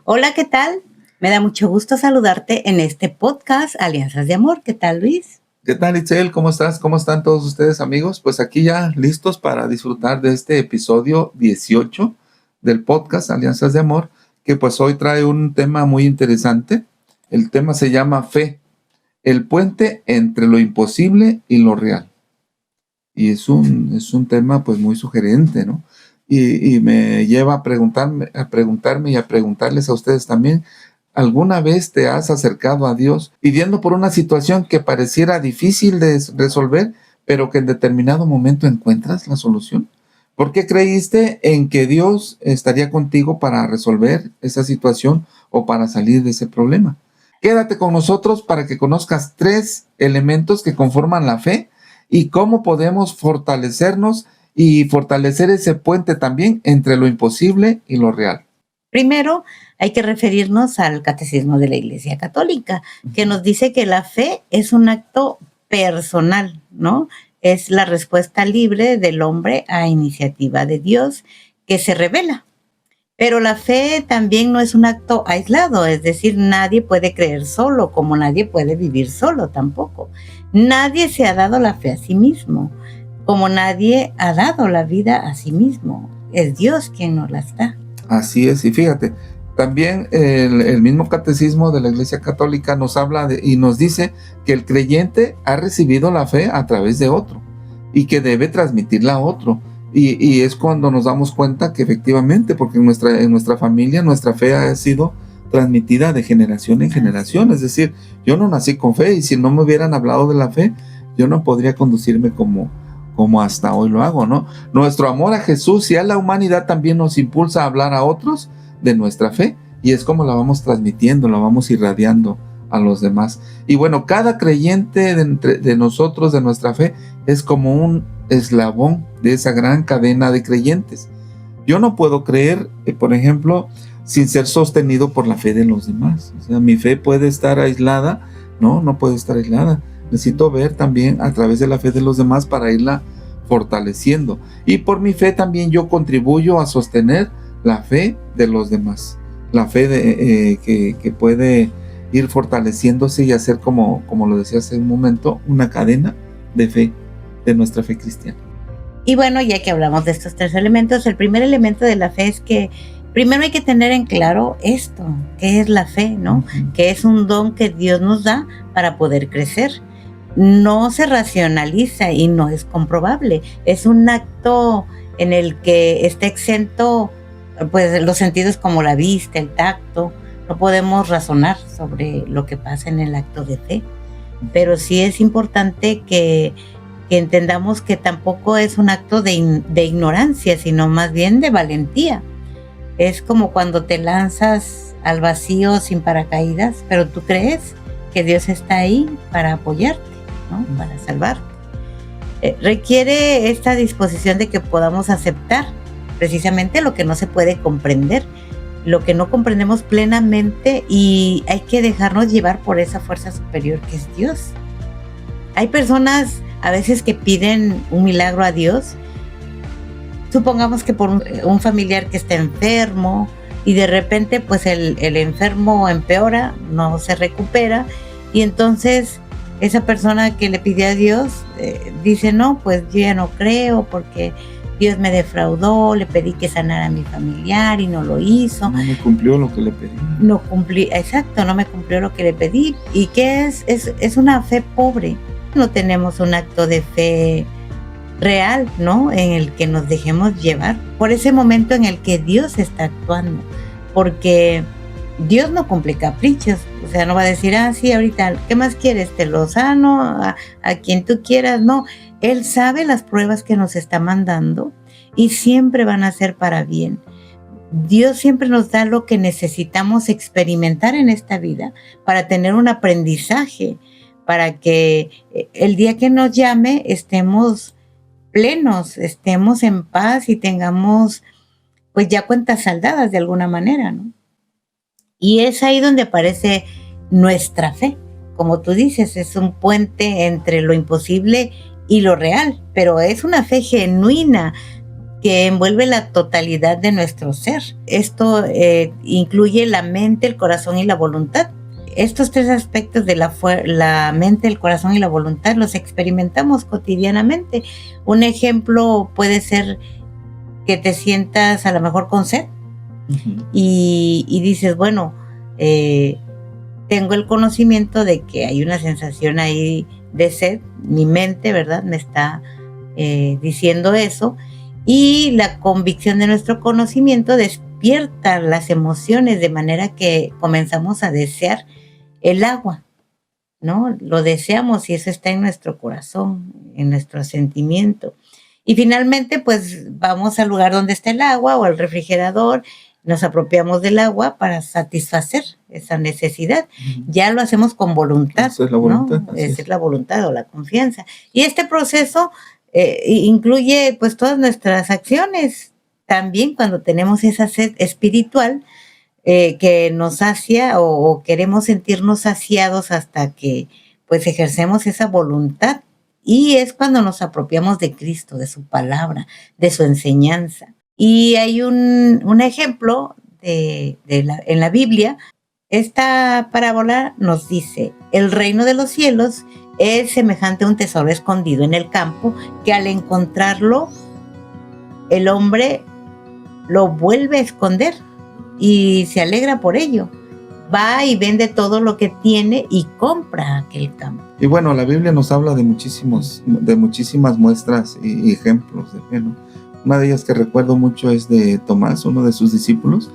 Hola, ¿qué tal? Me da mucho gusto saludarte en este podcast Alianzas de Amor. ¿Qué tal, Luis? ¿Qué tal, Itzel? ¿Cómo estás? ¿Cómo están todos ustedes, amigos? Pues aquí ya listos para disfrutar de este episodio 18 del podcast Alianzas de Amor, que pues hoy trae un tema muy interesante. El tema se llama Fe, el puente entre lo imposible y lo real. Y es un tema pues muy sugerente, ¿no? Y me lleva a preguntarme y a preguntarles a ustedes también, ¿alguna vez te has acercado a Dios pidiendo por una situación que pareciera difícil de resolver, pero que en determinado momento encuentras la solución? ¿Por qué creíste en que Dios estaría contigo para resolver esa situación o para salir de ese problema? Quédate con nosotros para que conozcas 3 elementos que conforman la fe y cómo podemos fortalecernos y fortalecer ese puente también entre lo imposible y lo real. Primero, hay que referirnos al Catecismo de la Iglesia Católica, que nos dice que la fe es un acto personal, ¿no? Es la respuesta libre del hombre a iniciativa de Dios que se revela. Pero la fe también no es un acto aislado, es decir, nadie puede creer solo, como nadie puede vivir solo tampoco. Nadie se ha dado la fe a sí mismo, como nadie ha dado la vida a sí mismo. Es Dios quien nos las da. Así es, y fíjate, también el mismo catecismo de la Iglesia Católica nos habla y nos dice que el creyente ha recibido la fe a través de otro y que debe transmitirla a otro. Y es cuando nos damos cuenta que efectivamente, porque en nuestra familia nuestra fe ha sido transmitida de generación en generación. Es decir, yo no nací con fe y si no me hubieran hablado de la fe, yo no podría conducirme como hasta hoy lo hago, ¿no? Nuestro amor a Jesús y a la humanidad también nos impulsa a hablar a otros de nuestra fe y es como la vamos transmitiendo, la vamos irradiando a los demás. Y bueno, cada creyente de nosotros, de nuestra fe, es como un eslabón de esa gran cadena de creyentes. Yo no puedo creer, por ejemplo, sin ser sostenido por la fe de los demás. O sea, mi fe puede estar aislada, no puede estar aislada. Necesito ver también a través de la fe de los demás para irla fortaleciendo. Y por mi fe también yo contribuyo a sostener la fe de los demás. La fe que puede ir fortaleciéndose y hacer, como lo decía hace un momento, una cadena de fe, de nuestra fe cristiana. Y bueno, ya que hablamos de estos 3 elementos, el primer elemento de la fe es que primero hay que tener en claro esto, ¿qué es la fe, no? Que es un don que Dios nos da para poder crecer. No se racionaliza y no es comprobable. Es un acto en el que está exento, pues, los sentidos como la vista, el tacto. No podemos razonar sobre lo que pasa en el acto de fe. Pero sí es importante que entendamos que tampoco es un acto de ignorancia, sino más bien de valentía. Es como cuando te lanzas al vacío sin paracaídas, pero tú crees que Dios está ahí para apoyarte, ¿no? Para salvarte. Requiere esta disposición de que podamos aceptar precisamente lo que no se puede comprender, lo que no comprendemos plenamente, y hay que dejarnos llevar por esa fuerza superior que es Dios. Hay personas a veces que piden un milagro a Dios, supongamos que por un familiar que está enfermo y de repente pues el enfermo empeora, no se recupera, y entonces esa persona que le pide a Dios dice, no, pues yo ya no creo porque Dios me defraudó, le pedí que sanara a mi familiar y no lo hizo. No me cumplió lo que le pedí. No me cumplió lo que le pedí. ¿Y qué es? Es una fe pobre. No tenemos un acto de fe real, ¿no? En el que nos dejemos llevar por ese momento en el que Dios está actuando, porque Dios no cumple caprichos. O sea, no va a decir, sí, ahorita, ¿qué más quieres? Te lo sano, a quien tú quieras. No, Él sabe las pruebas que nos está mandando y siempre van a ser para bien. Dios siempre nos da lo que necesitamos experimentar en esta vida para tener un aprendizaje, para que el día que nos llame estemos plenos, estemos en paz y tengamos pues ya cuentas saldadas de alguna manera, ¿no? Y es ahí donde aparece nuestra fe. Como tú dices, es un puente entre lo imposible y lo real, pero es una fe genuina, que envuelve la totalidad de nuestro ser. Esto incluye la mente, el corazón y la voluntad. Estos tres aspectos de la mente, el corazón y la voluntad los experimentamos cotidianamente. Un ejemplo puede ser que te sientas a lo mejor con sed y dices, bueno, tengo el conocimiento de que hay una sensación ahí de sed, mi mente, ¿verdad?, me está diciendo eso, y la convicción de nuestro conocimiento despierta las emociones de manera que comenzamos a desear el agua, ¿no? Lo deseamos y eso está en nuestro corazón, en nuestro sentimiento. Y finalmente, pues vamos al lugar donde está el agua o al refrigerador, nos apropiamos del agua para satisfacer esa necesidad. Ya lo hacemos con voluntad. Esa es la voluntad. ¿No? Esa es la voluntad o la confianza. Y este proceso incluye pues todas nuestras acciones. También cuando tenemos esa sed espiritual, que nos sacia o queremos sentirnos saciados hasta que pues ejercemos esa voluntad, y es cuando nos apropiamos de Cristo, de su palabra, de su enseñanza. Y hay un ejemplo en la Biblia. Esta parábola nos dice: el reino de los cielos es semejante a un tesoro escondido en el campo, que al encontrarlo el hombre lo vuelve a esconder y se alegra por ello. Va y vende todo lo que tiene y compra aquel campo. Y bueno, la Biblia nos habla de muchísimas muestras y ejemplos de fe, ¿no? Una de ellas que recuerdo mucho es de Tomás, uno de sus discípulos,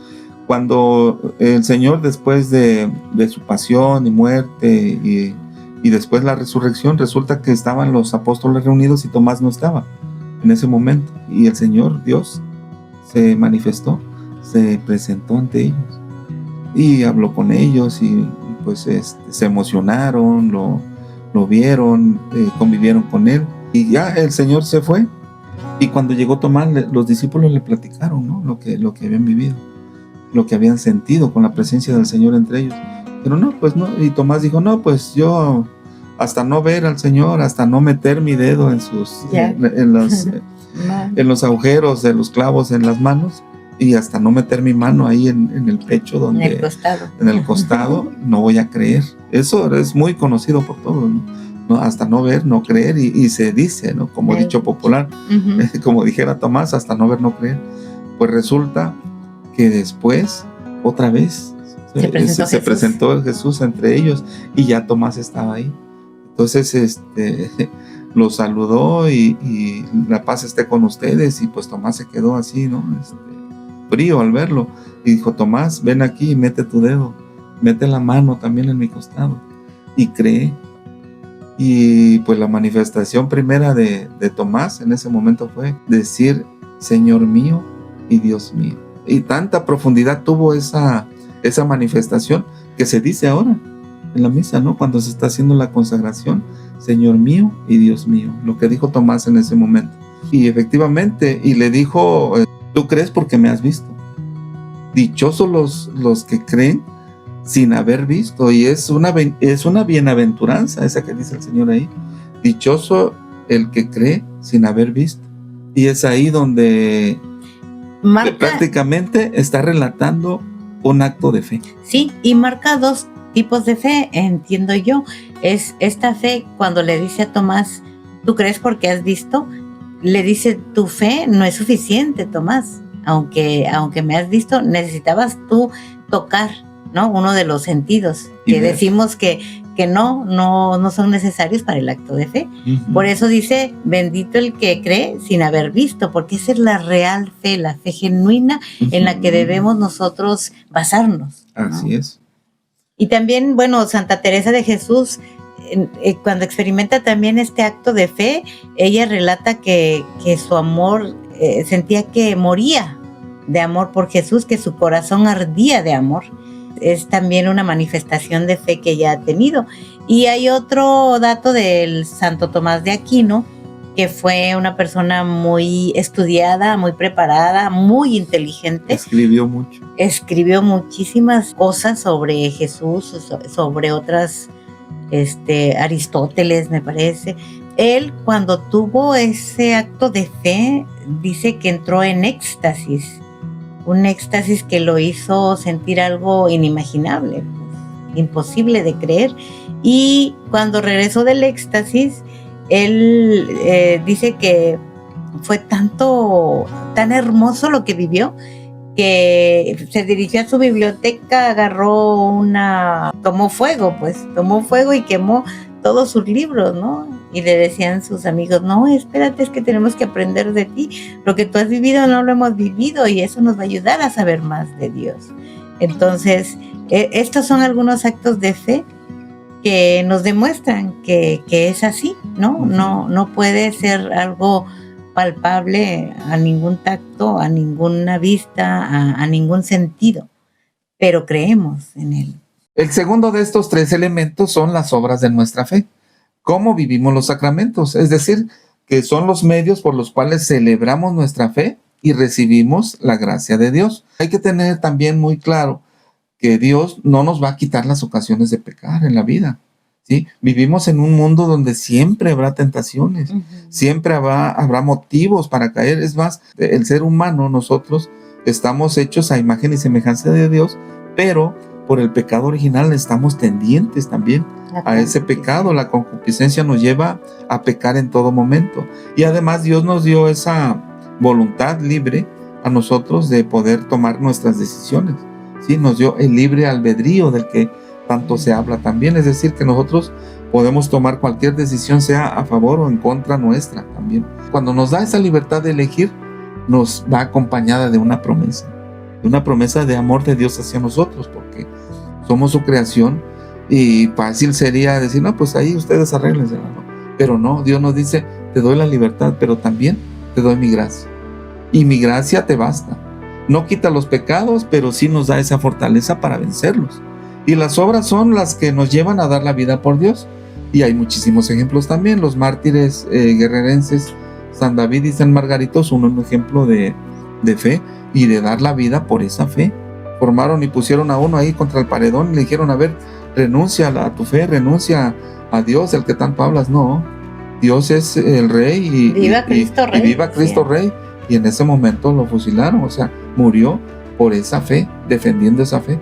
cuando el Señor, después de su pasión y muerte y después la resurrección, resulta que estaban los apóstoles reunidos y Tomás no estaba en ese momento. Y el Señor, Dios, se manifestó, se presentó ante ellos y habló con ellos y pues se emocionaron, lo vieron, convivieron con él, y ya el Señor se fue. Y cuando llegó Tomás, los discípulos le platicaron, ¿no?, lo que habían vivido, lo que habían sentido con la presencia del Señor entre ellos. Pero no, pues no. Y Tomás dijo: no, pues yo hasta no ver al Señor, hasta no meter mi dedo en los agujeros de los clavos en las manos, y hasta no meter mi mano ahí en el pecho, en el costado, no voy a creer. Eso es muy conocido por todos, ¿no? Hasta no ver, no creer, y se dice, ¿no?, como dicho popular, como dijera Tomás, hasta no ver, no creer. Pues resulta que después, otra vez, se presentó Jesús entre ellos, y ya Tomás estaba ahí. Entonces, lo saludó y la paz esté con ustedes, y pues Tomás se quedó así, ¿no?, frío al verlo, y dijo: Tomás, ven aquí y mete tu dedo, mete la mano también en mi costado y cree. Y pues la manifestación primera de Tomás en ese momento fue decir: Señor mío y Dios mío. Y tanta profundidad tuvo esa manifestación que se dice ahora en la misa, ¿no?, cuando se está haciendo la consagración: Señor mío y Dios mío, lo que dijo Tomás en ese momento. Y efectivamente, y le dijo: tú crees porque me has visto. Dichosos los que creen sin haber visto. Y es una bienaventuranza esa que dice el Señor ahí. Dichoso el que cree sin haber visto. Y es ahí donde prácticamente está relatando un acto de fe. Sí, y marca dos tipos de fe, entiendo yo. Es esta fe cuando le dice a Tomás: tú crees porque has visto. Le dice: tu fe no es suficiente, Tomás. Aunque me has visto, necesitabas tú tocar, ¿no?, uno de los sentidos que decimos que no son necesarios para el acto de fe. Por eso dice: bendito el que cree sin haber visto, porque esa es la real fe, la fe genuina en la que debemos nosotros basarnos, ¿no? Así es. Y también, bueno, Santa Teresa de Jesús, cuando experimenta también este acto de fe, ella relata que su amor, sentía que moría de amor por Jesús, que su corazón ardía de amor. Es también una manifestación de fe que ella ha tenido. Y hay otro dato del Santo Tomás de Aquino, que fue una persona muy estudiada, muy preparada, muy inteligente. Escribió mucho. Escribió muchísimas cosas sobre Jesús, sobre otras, Aristóteles, me parece, él, cuando tuvo ese acto de fe, dice que entró en éxtasis, un éxtasis que lo hizo sentir algo inimaginable, pues, imposible de creer. Y cuando regresó del éxtasis, él dice que fue tan hermoso lo que vivió, que se dirigió a su biblioteca, tomó fuego y quemó todos sus libros, ¿no? Y le decían sus amigos, no, espérate, es que tenemos que aprender de ti, lo que tú has vivido no lo hemos vivido y eso nos va a ayudar a saber más de Dios. Entonces, estos son algunos actos de fe que nos demuestran que es así, ¿no? No puede ser algo palpable a ningún tacto, a ninguna vista, a ningún sentido, pero creemos en él. El segundo de estos 3 elementos son las obras de nuestra fe. ¿Cómo vivimos los sacramentos? Es decir, que son los medios por los cuales celebramos nuestra fe y recibimos la gracia de Dios. Hay que tener también muy claro que Dios no nos va a quitar las ocasiones de pecar en la vida, ¿sí? Vivimos en un mundo donde siempre habrá tentaciones, siempre habrá motivos para caer. Es más, el ser humano, nosotros estamos hechos a imagen y semejanza de Dios, pero por el pecado original estamos tendientes también a ese pecado. La concupiscencia nos lleva a pecar en todo momento. Y además Dios nos dio esa voluntad libre a nosotros de poder tomar nuestras decisiones, ¿sí? Nos dio el libre albedrío del que tanto se habla también. Es decir, que nosotros podemos tomar cualquier decisión, sea a favor o en contra nuestra también. Cuando nos da esa libertad de elegir, nos va acompañada de una promesa de amor de Dios hacia nosotros, porque somos su creación y fácil sería decir, no, pues ahí ustedes arréglensela, ¿no? Pero no, Dios nos dice, te doy la libertad, pero también te doy mi gracia. Y mi gracia te basta. No quita los pecados, pero sí nos da esa fortaleza para vencerlos. Y las obras son las que nos llevan a dar la vida por Dios. Y hay muchísimos ejemplos también. Los mártires guerrerenses, San David y San Margarito, son un ejemplo de fe y de dar la vida por esa fe. Formaron y pusieron a uno ahí contra el paredón y le dijeron, a ver, renuncia a tu fe, renuncia a Dios, el que tanto hablas. No, Dios es el Rey y viva Cristo Rey. Y viva Cristo Rey. Y en ese momento lo fusilaron, o sea, murió por esa fe, defendiendo esa fe.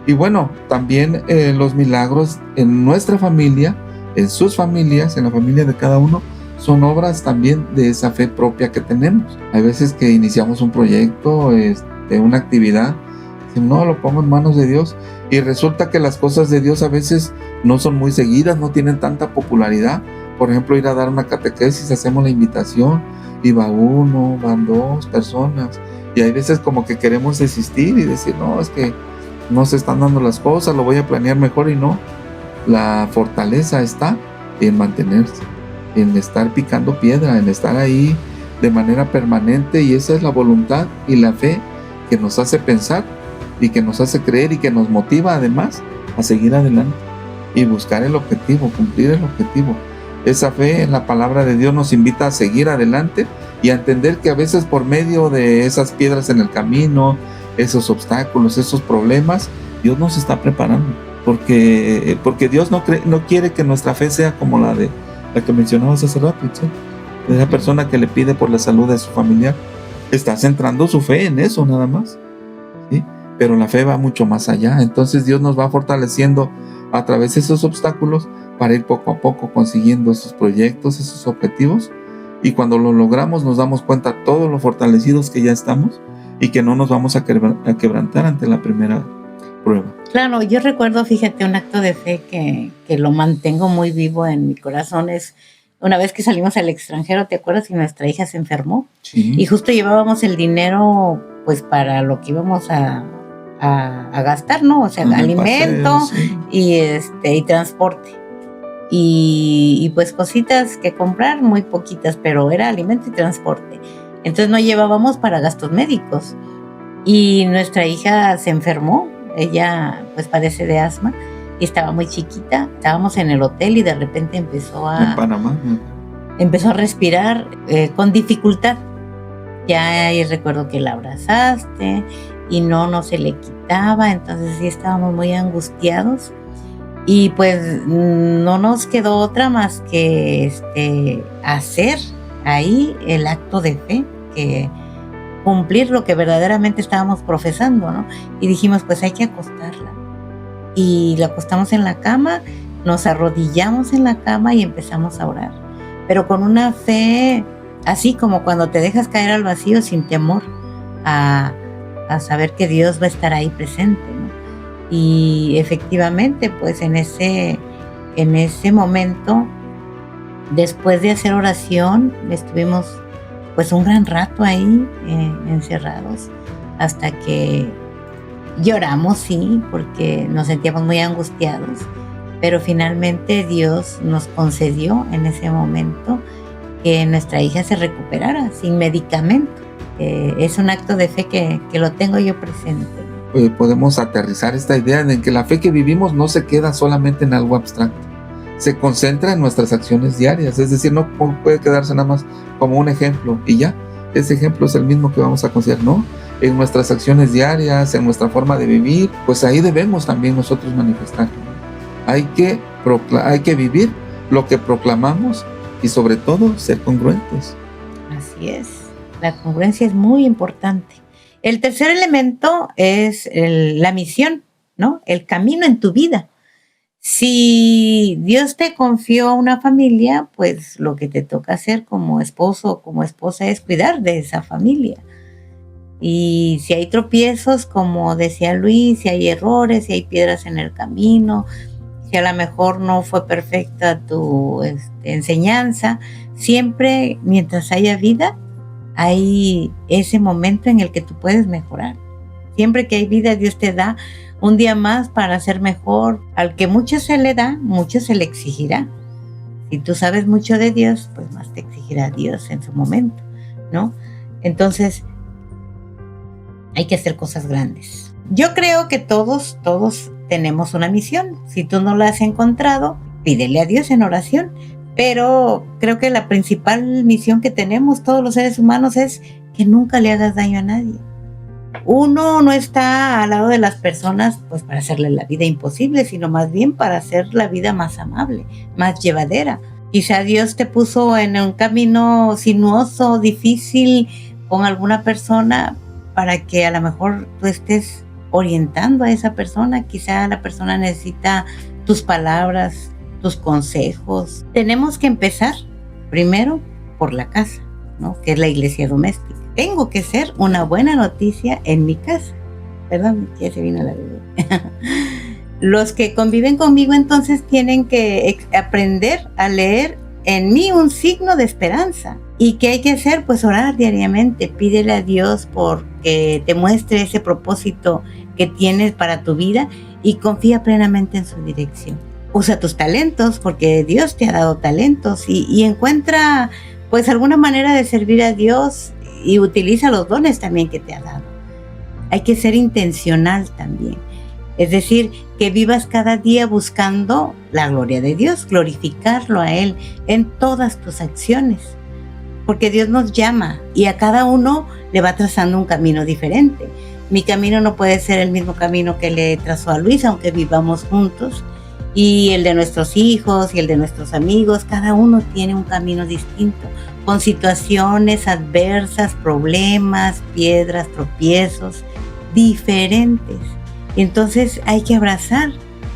Y bueno, también los milagros en nuestra familia, en sus familias, en la familia de cada uno, son obras también de esa fe propia que tenemos. Hay veces que iniciamos un proyecto, una actividad, decimos, no, lo pongo en manos de Dios, y resulta que las cosas de Dios a veces no son muy seguidas, no tienen tanta popularidad. Por ejemplo, ir a dar una catequesis, hacemos la invitación, y va uno, van 2 personas, y hay veces como que queremos desistir y decir, no, es que no se están dando las cosas, lo voy a planear mejor. Y no, la fortaleza está en mantenerse, en estar picando piedra, en estar ahí de manera permanente, y esa es la voluntad y la fe que nos hace pensar y que nos hace creer y que nos motiva además a seguir adelante y buscar el objetivo, cumplir el objetivo. Esa fe en la palabra de Dios nos invita a seguir adelante y a entender que a veces por medio de esas piedras en el camino, esos obstáculos, esos problemas, Dios nos está preparando, porque Dios no quiere que nuestra fe sea como la que mencionabas hace rato, ¿sí? Esa persona que le pide por la salud de su familiar, está centrando su fe en eso nada más, ¿sí? Pero la fe va mucho más allá. Entonces Dios nos va fortaleciendo a través de esos obstáculos para ir poco a poco consiguiendo esos proyectos, esos objetivos, y cuando lo logramos nos damos cuenta todos lo fortalecidos que ya estamos y que no nos vamos a quebrantar ante la primera prueba. Claro, yo recuerdo, fíjate, un acto de fe que lo mantengo muy vivo en mi corazón. Es una vez que salimos al extranjero, ¿te acuerdas? Que nuestra hija se enfermó. Sí. Y justo llevábamos el dinero pues para lo que íbamos a gastar, ¿no? O sea, alimento, paseo, sí. y transporte. Y pues cositas que comprar, muy poquitas, pero era alimento y transporte. Entonces no llevábamos para gastos médicos. Y nuestra hija se enfermó. Ella pues padece de asma y estaba muy chiquita. Estábamos en el hotel y de repente empezó en Panamá. Empezó a respirar con dificultad. Ya recuerdo que la abrazaste y no se le quitaba. Entonces sí estábamos muy angustiados. Y pues no nos quedó otra más que hacer ahí el acto de fe, que cumplir lo que verdaderamente estábamos profesando, ¿no? Y dijimos, pues hay que acostarla. Y la acostamos en la cama, nos arrodillamos en la cama y empezamos a orar. Pero con una fe, así como cuando te dejas caer al vacío sin temor a saber que Dios va a estar ahí presente, ¿no? Y efectivamente, pues en ese momento, después de hacer oración, estuvimos pues un gran rato ahí encerrados, hasta que lloramos, sí, porque nos sentíamos muy angustiados, pero finalmente Dios nos concedió en ese momento que nuestra hija se recuperara sin medicamento. Es un acto de fe que lo tengo yo presente. Podemos aterrizar esta idea de que la fe que vivimos no se queda solamente en algo abstracto, se concentra en nuestras acciones diarias, es decir, no puede quedarse nada más como un ejemplo y ya, ese ejemplo es el mismo que vamos a considerar, ¿no? En nuestras acciones diarias, en nuestra forma de vivir, pues ahí debemos también nosotros manifestar. Hay que vivir lo que proclamamos y sobre todo ser congruentes. Así es, la congruencia es muy importante. El tercer elemento es la misión, ¿no? El camino en tu vida. Si Dios te confió una familia, pues lo que te toca hacer como esposo o como esposa es cuidar de esa familia. Y si hay tropiezos, como decía Luis, si hay errores, si hay piedras en el camino, si a lo mejor no fue perfecta tu enseñanza, siempre mientras haya vida, hay ese momento en el que tú puedes mejorar. Siempre que hay vida, Dios te da un día más para ser mejor. Al que mucho se le da, mucho se le exigirá. Si tú sabes mucho de Dios, pues más te exigirá Dios en su momento, ¿no? Entonces, hay que hacer cosas grandes. Yo creo que todos tenemos una misión. Si tú no la has encontrado, pídele a Dios en oración. Pero creo que la principal misión que tenemos todos los seres humanos es que nunca le hagas daño a nadie. Uno no está al lado de las personas pues para hacerle la vida imposible, sino más bien para hacer la vida más amable, más llevadera. Quizá Dios te puso en un camino sinuoso, difícil con alguna persona para que a lo mejor tú estés orientando a esa persona. Quizá la persona necesita tus palabras, tus consejos. Tenemos que empezar primero por la casa, ¿no? Que es la iglesia doméstica. Tengo que ser una buena noticia en mi casa. Perdón, ya se vino la bebé. Los que conviven conmigo entonces tienen que aprender a leer en mí un signo de esperanza. ¿Y qué hay que hacer? Pues orar diariamente. Pídele a Dios porque te muestre ese propósito que tienes para tu vida y confía plenamente en su dirección. Usa tus talentos porque Dios te ha dado talentos y encuentra pues alguna manera de servir a Dios y utiliza los dones también que te ha dado. Hay que ser intencional también. Es decir, que vivas cada día buscando la gloria de Dios, glorificarlo a Él en todas tus acciones. Porque Dios nos llama y a cada uno le va trazando un camino diferente. Mi camino no puede ser el mismo camino que le trazó a Luis, aunque vivamos juntos. Y el de nuestros hijos y el de nuestros amigos, cada uno tiene un camino distinto, con situaciones adversas, problemas, piedras, tropiezos diferentes. Entonces hay que abrazar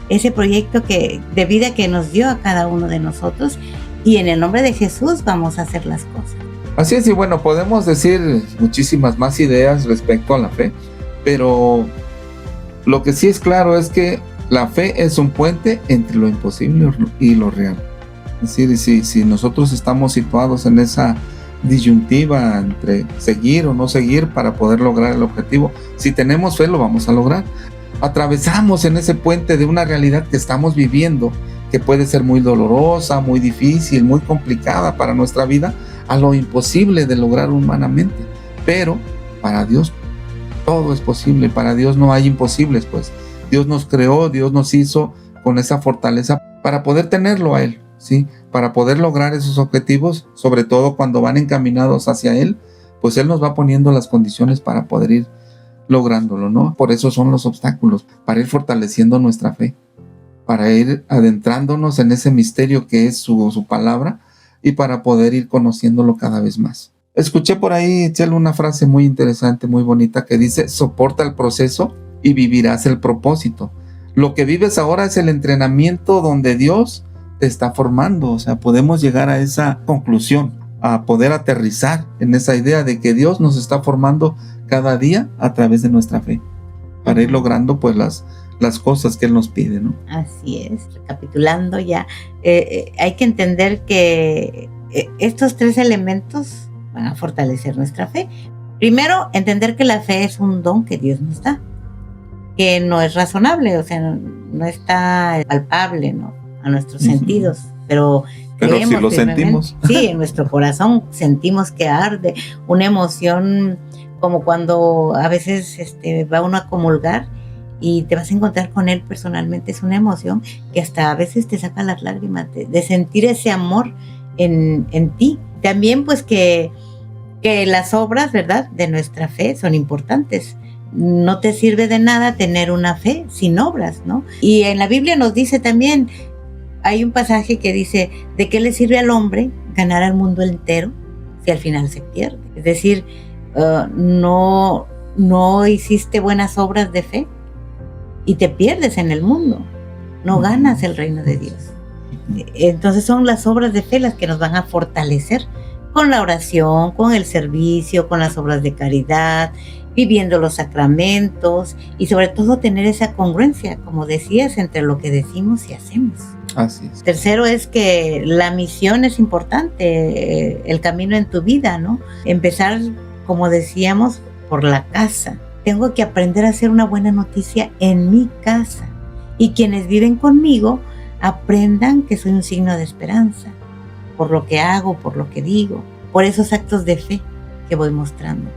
ese proyecto de vida que nos dio a cada uno de nosotros y en el nombre de Jesús vamos a hacer las cosas. Así es, y bueno, podemos decir muchísimas más ideas respecto a la fe, pero lo que sí es claro es que la fe es un puente entre lo imposible y lo real. Es decir, si nosotros estamos situados en esa disyuntiva entre seguir o no seguir para poder lograr el objetivo, si tenemos fe lo vamos a lograr. Atravesamos en ese puente de una realidad que estamos viviendo, que puede ser muy dolorosa, muy difícil, muy complicada para nuestra vida, a lo imposible de lograr humanamente. Pero para Dios todo es posible, para Dios no hay imposibles, pues. Dios nos creó, Dios nos hizo con esa fortaleza para poder tenerlo a Él, ¿sí? Para poder lograr esos objetivos, sobre todo cuando van encaminados hacia Él, pues Él nos va poniendo las condiciones para poder ir lográndolo, ¿no? Por eso son los obstáculos, para ir fortaleciendo nuestra fe. para ir adentrándonos en ese misterio que es su palabra y para poder ir conociéndolo cada vez más. Escuché por ahí, Chel, una frase muy interesante, muy bonita, que dice: soporta el proceso y vivirás el propósito. Lo que vives ahora es el entrenamiento donde Dios te está formando. O sea, podemos llegar a esa conclusión, a poder aterrizar en esa idea de que Dios nos está formando cada día a través de nuestra fe, para ir logrando pues las cosas que Él nos pide, ¿no? Así es. Recapitulando ya, hay que entender que estos 3 elementos van a fortalecer nuestra fe. Primero, entender que la fe es un don que Dios nos da, que no es razonable, o sea, no está palpable, ¿no?, a nuestros sentidos, pero si lo sentimos. Sí, en nuestro corazón sentimos que arde una emoción, como cuando a veces va uno a comulgar y te vas a encontrar con Él personalmente. Es una emoción que hasta a veces te saca las lágrimas de sentir ese amor en ti. También pues que las obras, ¿verdad?, de nuestra fe son importantes. No te sirve de nada tener una fe sin obras, ¿no? Y en la Biblia nos dice también, hay un pasaje que dice: ¿de qué le sirve al hombre ganar al mundo entero si al final se pierde? Es decir, no hiciste buenas obras de fe y te pierdes en el mundo, no ganas el reino de Dios. Entonces son las obras de fe las que nos van a fortalecer, con la oración, con el servicio, con las obras de caridad, viviendo los sacramentos y sobre todo tener esa congruencia, como decías, entre lo que decimos y hacemos. Así es. Tercero es que la misión es importante, el camino en tu vida, ¿no? Empezar, como decíamos, por la casa. Tengo que aprender a hacer una buena noticia en mi casa, y quienes viven conmigo aprendan que soy un signo de esperanza, por lo que hago, por lo que digo, por esos actos de fe que voy mostrando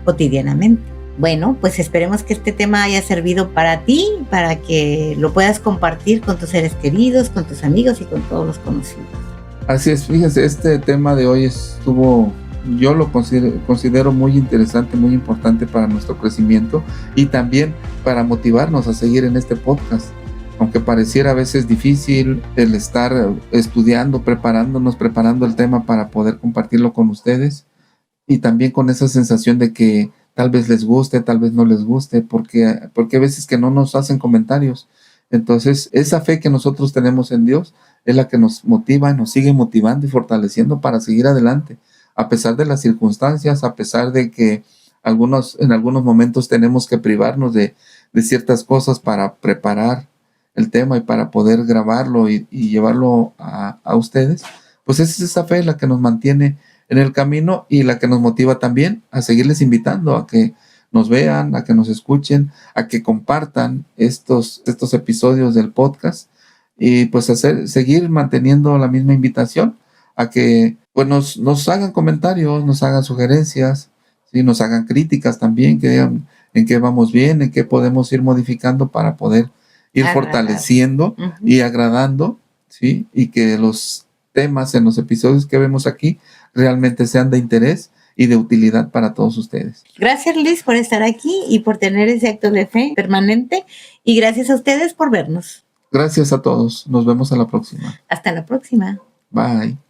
cotidianamente. Bueno, pues esperemos que este tema haya servido para ti, para que lo puedas compartir con tus seres queridos, con tus amigos y con todos los conocidos. Así es, fíjense, este tema de hoy yo lo considero muy interesante, muy importante para nuestro crecimiento y también para motivarnos a seguir en este podcast. Aunque pareciera a veces difícil el estar estudiando, preparando el tema para poder compartirlo con ustedes, y también con esa sensación de que tal vez les guste, tal vez no les guste, porque a veces que no nos hacen comentarios. Entonces, esa fe que nosotros tenemos en Dios es la que nos motiva, nos sigue motivando y fortaleciendo para seguir adelante, a pesar de las circunstancias, a pesar de que en algunos momentos tenemos que privarnos de ciertas cosas para preparar el tema y para poder grabarlo y llevarlo a ustedes. Pues es esa fe la que nos mantiene en el camino y la que nos motiva también a seguirles invitando a que nos vean, a que nos escuchen, a que compartan estos episodios del podcast, y pues seguir manteniendo la misma invitación a que pues nos hagan comentarios, nos hagan sugerencias, ¿sí? Nos hagan críticas también, que digan en qué vamos bien, en qué podemos ir modificando para poder ir fortaleciendo y agradando, ¿sí? Y que los temas en los episodios que vemos aquí realmente sean de interés y de utilidad para todos ustedes. Gracias, Luis, por estar aquí y por tener ese acto de fe permanente, y gracias a ustedes por vernos. Gracias a todos. Nos vemos a la próxima. Hasta la próxima. Bye.